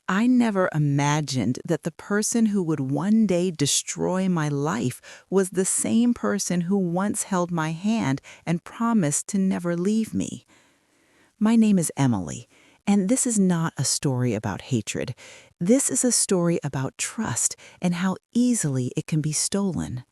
I never imagined that the person who would one day destroy my life was the same person who once held my hand and promised to never leave me. My name is Emily, and this is not a story about hatred. This is a story about trust and how easily it can be stolen.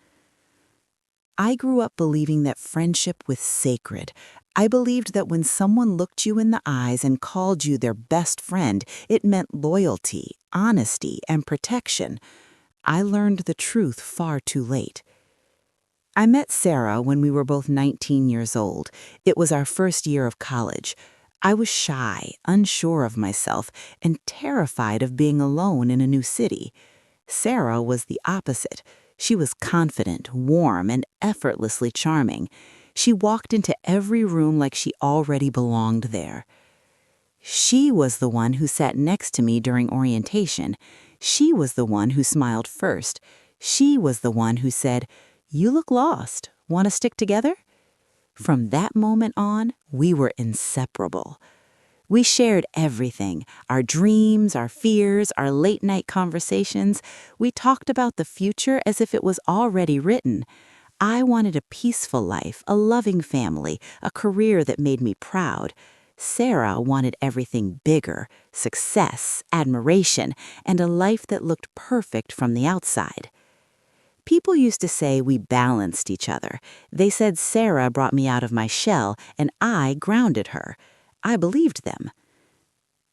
I grew up believing that friendship was sacred. I believed that when someone looked you in the eyes and called you their best friend, it meant loyalty, honesty, and protection. I learned the truth far too late. I met Sarah when we were both 19 years old. It was our first year of college. I was shy, unsure of myself, and terrified of being alone in a new city. Sarah was the opposite. She was confident, warm, and effortlessly charming. She walked into every room like she already belonged there. She was the one who sat next to me during orientation. She was the one who smiled first. She was the one who said, "You look lost. Want to stick together?" From that moment on, we were inseparable. We shared everything, our dreams, our fears, our late-night conversations. We talked about the future as if it was already written. I wanted a peaceful life, a loving family, a career that made me proud. Sarah wanted everything bigger, success, admiration, and a life that looked perfect from the outside. People used to say we balanced each other. They said Sarah brought me out of my shell and I grounded her. I believed them.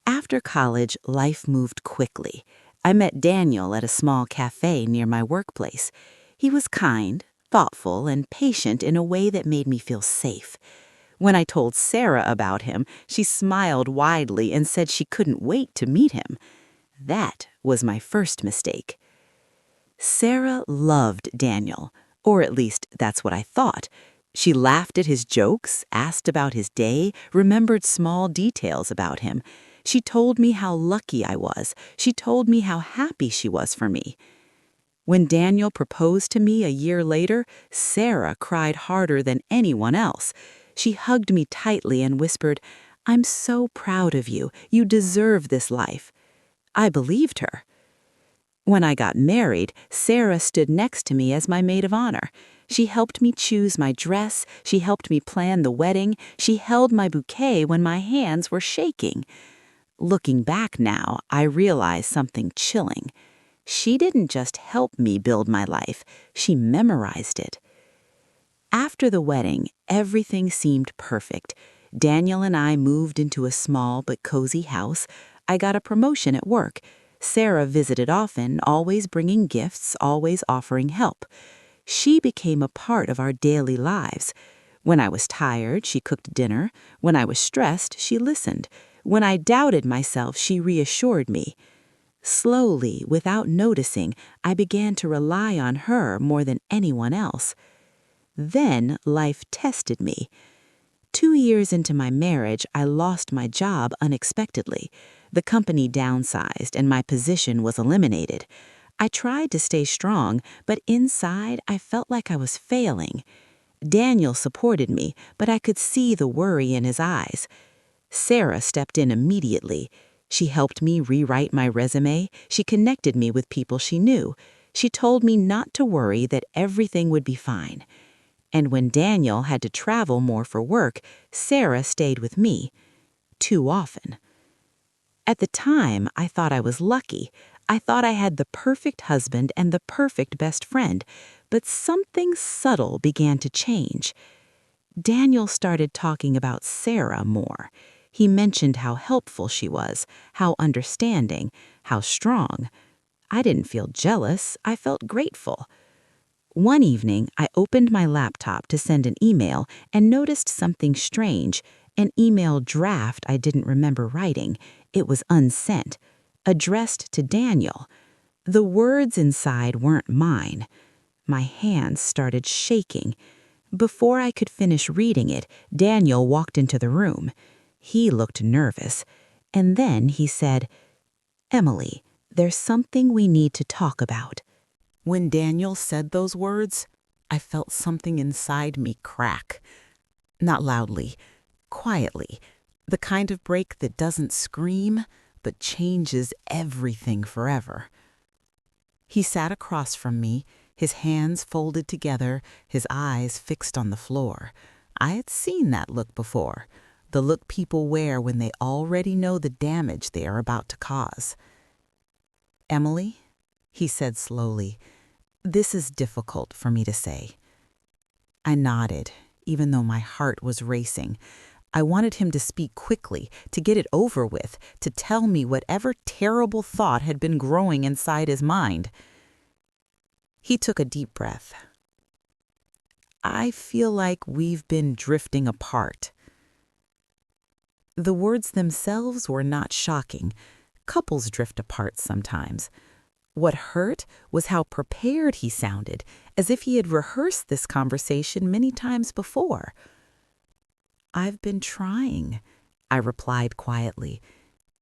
After college, life moved quickly. I met Daniel at a small cafe near my workplace. He was kind, thoughtful, and patient in a way that made me feel safe. When I told Sarah about him, she smiled widely and said she couldn't wait to meet him. That was my first mistake. Sarah loved Daniel, or at least that's what I thought. She laughed at his jokes, asked about his day, remembered small details about him. She told me how lucky I was. She told me how happy she was for me. When Daniel proposed to me a year later, Sarah cried harder than anyone else. She hugged me tightly and whispered, "I'm so proud of you. You deserve this life." I believed her. When I got married, Sarah stood next to me as my maid of honor. She helped me choose my dress. She helped me plan the wedding. She held my bouquet when my hands were shaking. Looking back now, I realize something chilling. She didn't just help me build my life, she memorized it. After the wedding, everything seemed perfect. Daniel and I moved into a small but cozy house. I got a promotion at work. Sarah visited often, always bringing gifts, always offering help. She became a part of our daily lives. When I was tired, she cooked dinner. When I was stressed, she listened. When I doubted myself, she reassured me. Slowly, without noticing, I began to rely on her more than anyone else. Then life tested me. 2 years into my marriage, I lost my job unexpectedly. The company downsized and my position was eliminated. I tried to stay strong, but inside I felt like I was failing. Daniel supported me, but I could see the worry in his eyes. Sarah stepped in immediately. She helped me rewrite my resume. She connected me with people she knew. She told me not to worry, that everything would be fine. And when Daniel had to travel more for work, Sarah stayed with me. Too often. At the time, I thought I was lucky. I thought I had the perfect husband and the perfect best friend. But something subtle began to change. Daniel started talking about Sarah more. He mentioned how helpful she was, how understanding, how strong. I didn't feel jealous. I felt grateful. One evening, I opened my laptop to send an email and noticed something strange, an email draft I didn't remember writing. It was unsent, addressed to Daniel. The words inside weren't mine. My hands started shaking. Before I could finish reading it, Daniel walked into the room. He looked nervous, and then he said, "Emily, there's something we need to talk about." When Daniel said those words, I felt something inside me crack. Not loudly, quietly, the kind of break that doesn't scream, but changes everything forever. He sat across from me, his hands folded together, his eyes fixed on the floor. I had seen that look before, the look people wear when they already know the damage they are about to cause. "Emily," he said slowly, "this is difficult for me to say." I nodded, even though my heart was racing. I wanted him to speak quickly, to get it over with, to tell me whatever terrible thought had been growing inside his mind. He took a deep breath. "I feel like we've been drifting apart." The words themselves were not shocking. Couples drift apart sometimes. What hurt was how prepared he sounded, as if he had rehearsed this conversation many times before. "I've been trying," I replied quietly.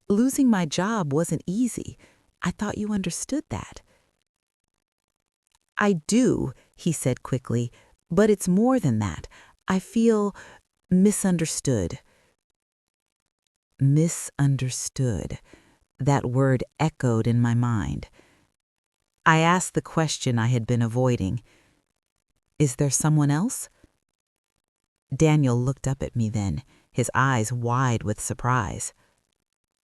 "Losing my job wasn't easy. I thought you understood that." "I do," he said quickly, "but it's more than that. I feel misunderstood." Misunderstood. That word echoed in my mind. I asked the question I had been avoiding. "Is there someone else?" Daniel looked up at me then, his eyes wide with surprise.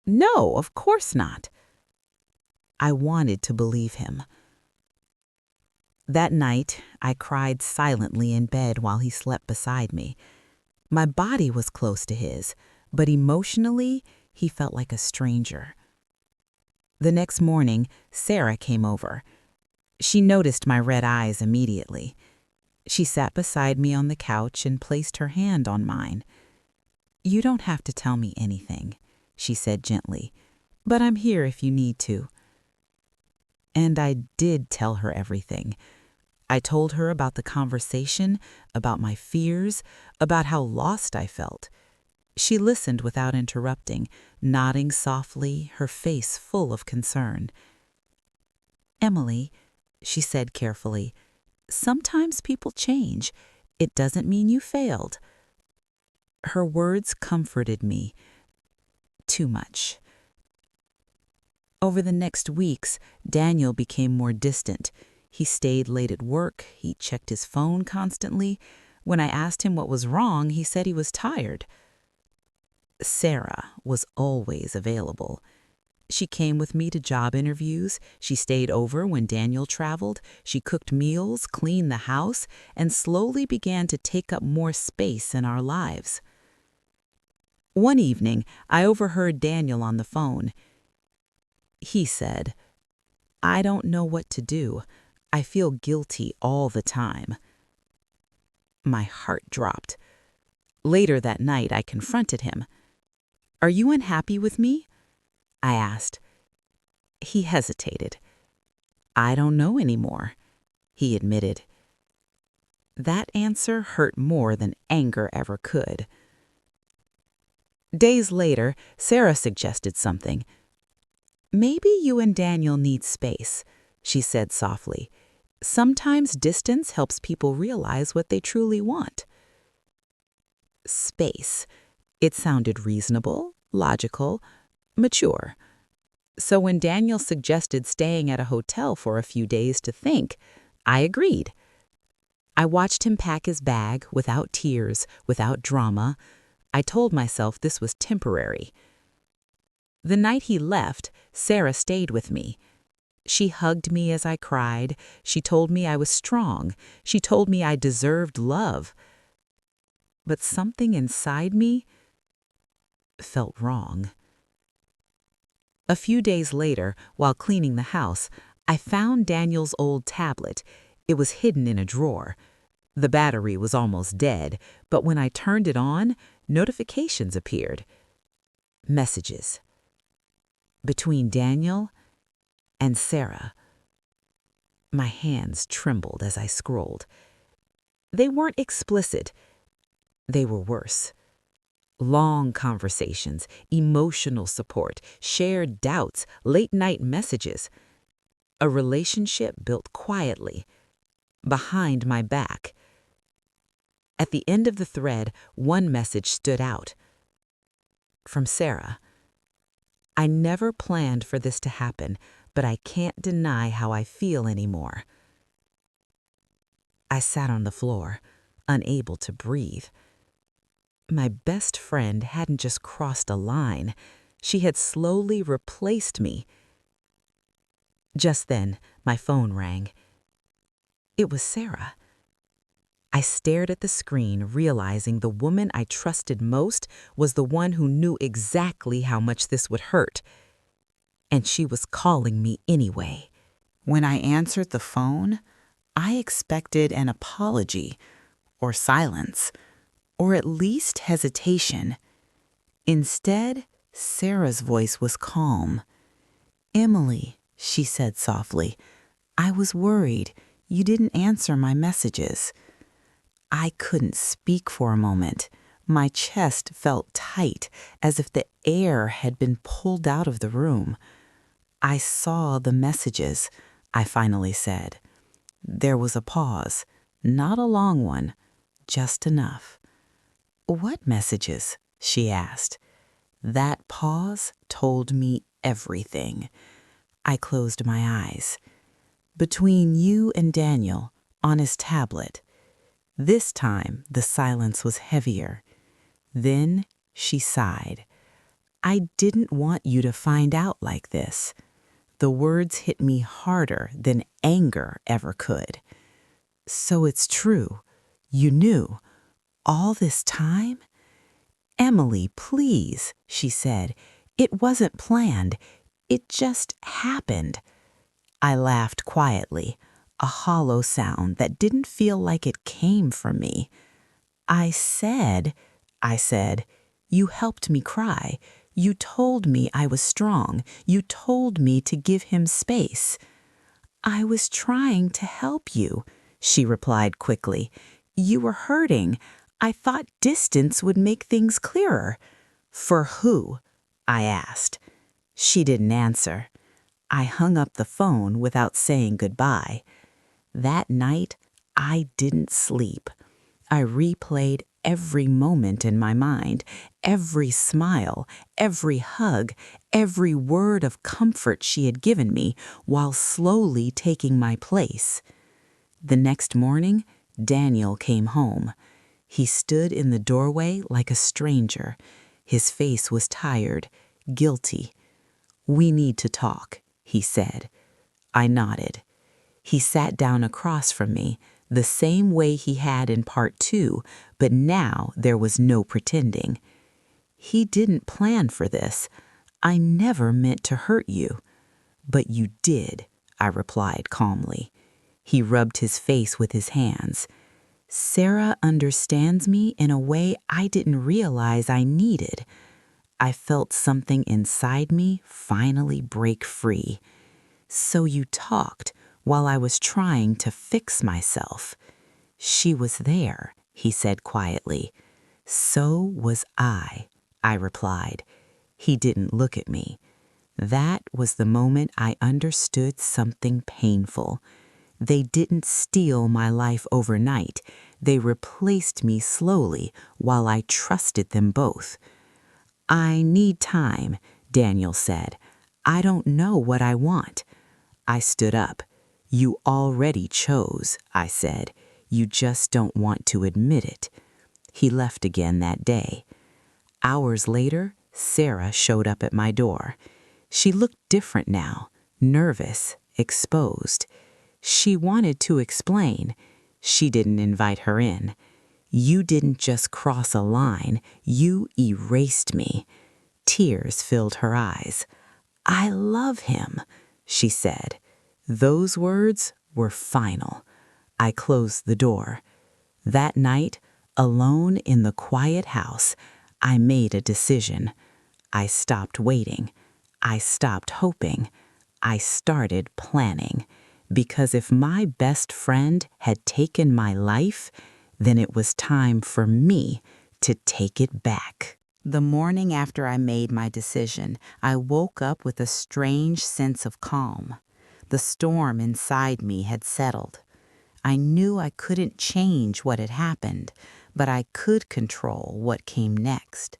"No, of course not." I wanted to believe him. That night, I cried silently in bed while he slept beside me. My body was close to his, but emotionally, he felt like a stranger. The next morning, Sarah came over. She noticed my red eyes immediately. She sat beside me on the couch and placed her hand on mine. "You don't have to tell me anything," she said gently, "but I'm here if you need to." And I did tell her everything. I told her about the conversation, about my fears, about how lost I felt. She listened without interrupting, nodding softly, her face full of concern. "Emily," she said carefully, "sometimes people change. It doesn't mean you failed." Her words comforted me. Too much. Over the next weeks, Daniel became more distant. He stayed late at work. He checked his phone constantly. When I asked him what was wrong, he said he was tired. Sarah was always available. She came with me to job interviews. She stayed over when Daniel traveled. She cooked meals, cleaned the house, and slowly began to take up more space in our lives. One evening, I overheard Daniel on the phone. He said, "I don't know what to do. I feel guilty all the time." My heart dropped. Later that night, I confronted him. "Are you unhappy with me?" I asked. He hesitated. "I don't know anymore," he admitted. That answer hurt more than anger ever could. Days later, Sarah suggested something. "Maybe you and Daniel need space," she said softly. "Sometimes distance helps people realize what they truly want." Space. It sounded reasonable, logical, mature. So when Daniel suggested staying at a hotel for a few days to think, I agreed. I watched him pack his bag without tears, without drama. I told myself this was temporary. The night he left, Sarah stayed with me. She hugged me as I cried. She told me I was strong. She told me I deserved love. But something inside me felt wrong. A few days later, while cleaning the house, I found Daniel's old tablet. It was hidden in a drawer. The battery was almost dead, but when I turned it on, notifications appeared. Messages. Between Daniel and Sarah. My hands trembled as I scrolled. They weren't explicit. They were worse. Long conversations, emotional support, shared doubts, late-night messages. A relationship built quietly, behind my back. At the end of the thread, one message stood out. From Sarah. I never planned for this to happen, but I can't deny how I feel anymore. I sat on the floor, unable to breathe. My best friend hadn't just crossed a line, she had slowly replaced me. Just then, my phone rang. It was Sarah. I stared at the screen, realizing the woman I trusted most was the one who knew exactly how much this would hurt. And she was calling me anyway. When I answered the phone, I expected an apology, or silence, or at least hesitation. Instead, Sarah's voice was calm. "Emily," she said softly, "I was worried. You didn't answer my messages." I couldn't speak for a moment. My chest felt tight, as if the air had been pulled out of the room. "I saw the messages," I finally said. There was a pause, not a long one, just enough. "What messages?" she asked. That pause told me everything. I closed my eyes. "Between you and Daniel, on his tablet." This time, the silence was heavier. Then she sighed. "I didn't want you to find out like this." The words hit me harder than anger ever could. "So it's true. You knew. All this time?" "Emily, please," she said. "It wasn't planned. It just happened." I laughed quietly, a hollow sound that didn't feel like it came from me. I said, "You helped me cry. You told me I was strong. You told me to give him space." "I was trying to help you," she replied quickly. "You were hurting. I thought distance would make things clearer." "For who?" I asked. She didn't answer. I hung up the phone without saying goodbye. That night, I didn't sleep. I replayed every moment in my mind, every smile, every hug, every word of comfort she had given me, while slowly taking my place. The next morning, Daniel came home. He stood in the doorway like a stranger. His face was tired, guilty. "We need to talk," he said. I nodded. He sat down across from me, the same way he had in part 2, but now there was no pretending. "He didn't plan for this. I never meant to hurt you." "But you did," I replied calmly. He rubbed his face with his hands. "Sarah understands me in a way I didn't realize I needed." I felt something inside me finally break free. "So you talked while I was trying to fix myself." "She was there," he said quietly. "So was I replied. He didn't look at me. That was the moment I understood something painful. They didn't steal my life overnight. They replaced me slowly while I trusted them both. "I need time," Daniel said. "I don't know what I want." I stood up. "You already chose," I said. "You just don't want to admit it." He left again that day. Hours later, Sarah showed up at my door. She looked different now, nervous, exposed. She wanted to explain. She didn't invite her in. "You didn't just cross a line, you erased me." Tears filled her eyes. "I love him," she said. Those words were final. I closed the door. That night, alone in the quiet house, I made a decision. I stopped waiting. I stopped hoping. I started planning. Because if my best friend had taken my life, then it was time for me to take it back. The morning after I made my decision, I woke up with a strange sense of calm. The storm inside me had settled. I knew I couldn't change what had happened, but I could control what came next.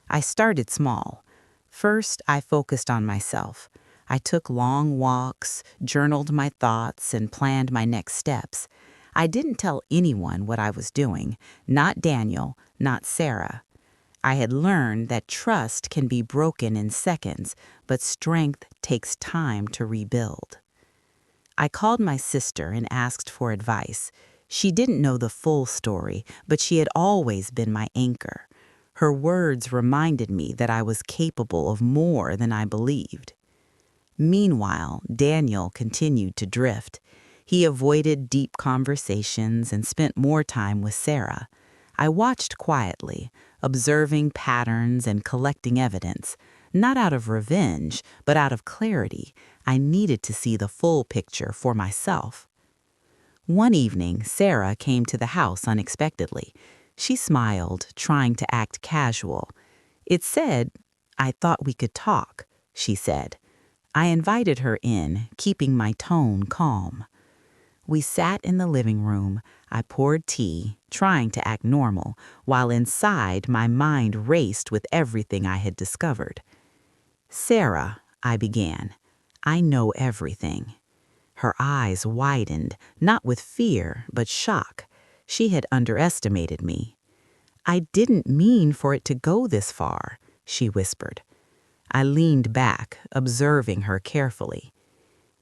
I started small, First, I focused on myself. I took long walks, journaled my thoughts, and planned my next steps. I didn't tell anyone what I was doing, not Daniel, not Sarah. I had learned that trust can be broken in seconds, but strength takes time to rebuild. I called my sister and asked for advice. She didn't know the full story, but she had always been my anchor. Her words reminded me that I was capable of more than I believed. Meanwhile, Daniel continued to drift. He avoided deep conversations and spent more time with Sarah. I watched quietly, observing patterns and collecting evidence. Not out of revenge, but out of clarity. I needed to see the full picture for myself. One evening, Sarah came to the house unexpectedly. She smiled, trying to act casual. "It said, I thought we could talk," she said. I invited her in, keeping my tone calm. We sat in the living room. I poured tea, trying to act normal, while inside my mind raced with everything I had discovered. "Sarah," I began, "I know everything." Her eyes widened, not with fear, but shock. She had underestimated me. "I didn't mean for it to go this far," she whispered. I leaned back, observing her carefully.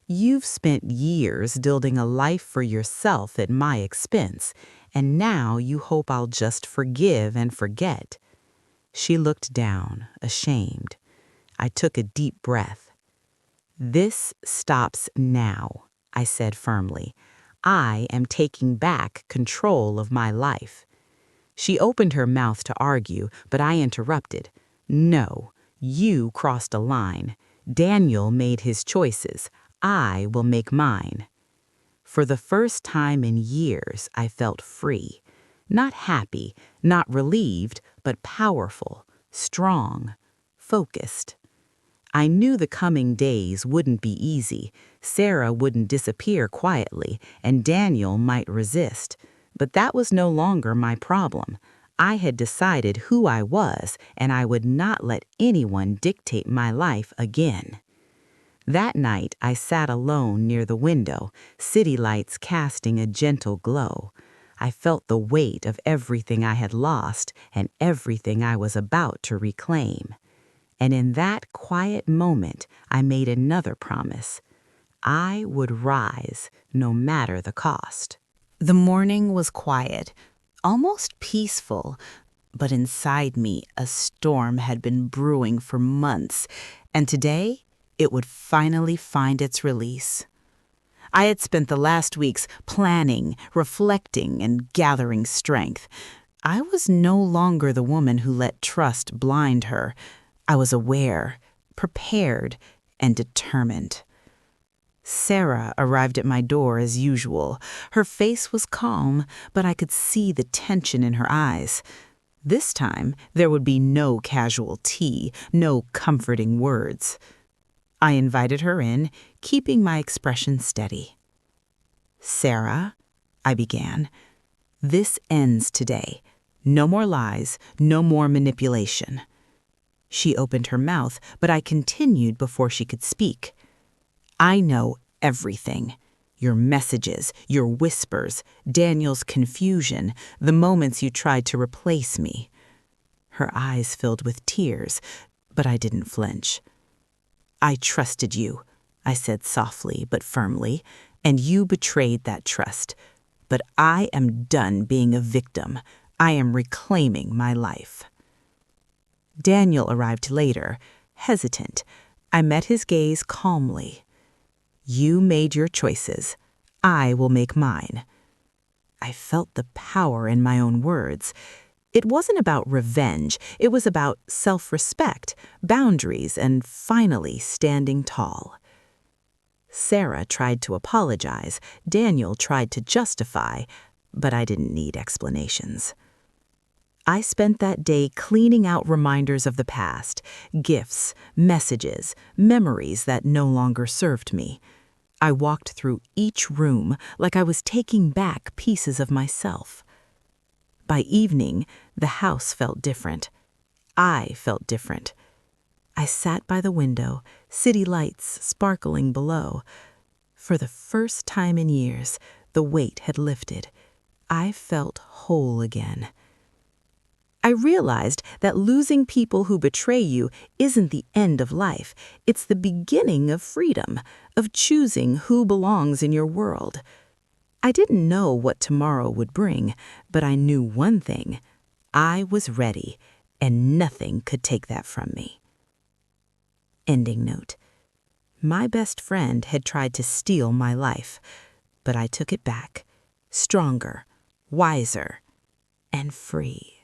"You've spent years building a life for yourself at my expense, and now you hope I'll just forgive and forget." She looked down, ashamed. I took a deep breath. "This stops now," I said firmly. "I am taking back control of my life." She opened her mouth to argue, but I interrupted. "No, you crossed a line. Daniel made his choices. I will make mine." For the first time in years, I felt free. Not happy, not relieved, but powerful, strong, focused. I knew the coming days wouldn't be easy. Sarah wouldn't disappear quietly, and Daniel might resist. But that was no longer my problem. I had decided who I was, and I would not let anyone dictate my life again. That night, I sat alone near the window, city lights casting a gentle glow. I felt the weight of everything I had lost and everything I was about to reclaim. And in that quiet moment, I made another promise. I would rise, no matter the cost. The morning was quiet, almost peaceful, but inside me a storm had been brewing for months, and today it would finally find its release. I had spent the last weeks planning, reflecting, and gathering strength. I was no longer the woman who let trust blind her. I was aware, prepared, and determined. Sarah arrived at my door as usual. Her face was calm, but I could see the tension in her eyes. This time, there would be no casual tea, no comforting words. I invited her in, keeping my expression steady. "Sarah," I began, "this ends today. No more lies, no more manipulation." She opened her mouth, but I continued before she could speak. "I know everything. Your messages, your whispers, Daniel's confusion, the moments you tried to replace me." Her eyes filled with tears, but I didn't flinch. "I trusted you," I said softly but firmly, "and you betrayed that trust. But I am done being a victim. I am reclaiming my life." Daniel arrived later, hesitant. I met his gaze calmly. "You made your choices. I will make mine." I felt the power in my own words. It wasn't about revenge. It was about self-respect, boundaries, and finally standing tall. Sarah tried to apologize. Daniel tried to justify, but I didn't need explanations. I spent that day cleaning out reminders of the past, gifts, messages, memories that no longer served me. I walked through each room like I was taking back pieces of myself. By evening, the house felt different. I felt different. I sat by the window, city lights sparkling below. For the first time in years, the weight had lifted. I felt whole again. I realized that losing people who betray you isn't the end of life. It's the beginning of freedom, of choosing who belongs in your world. I didn't know what tomorrow would bring, but I knew one thing. I was ready, and nothing could take that from me. Ending note. My best friend had tried to steal my life, but I took it back, stronger, wiser, and free.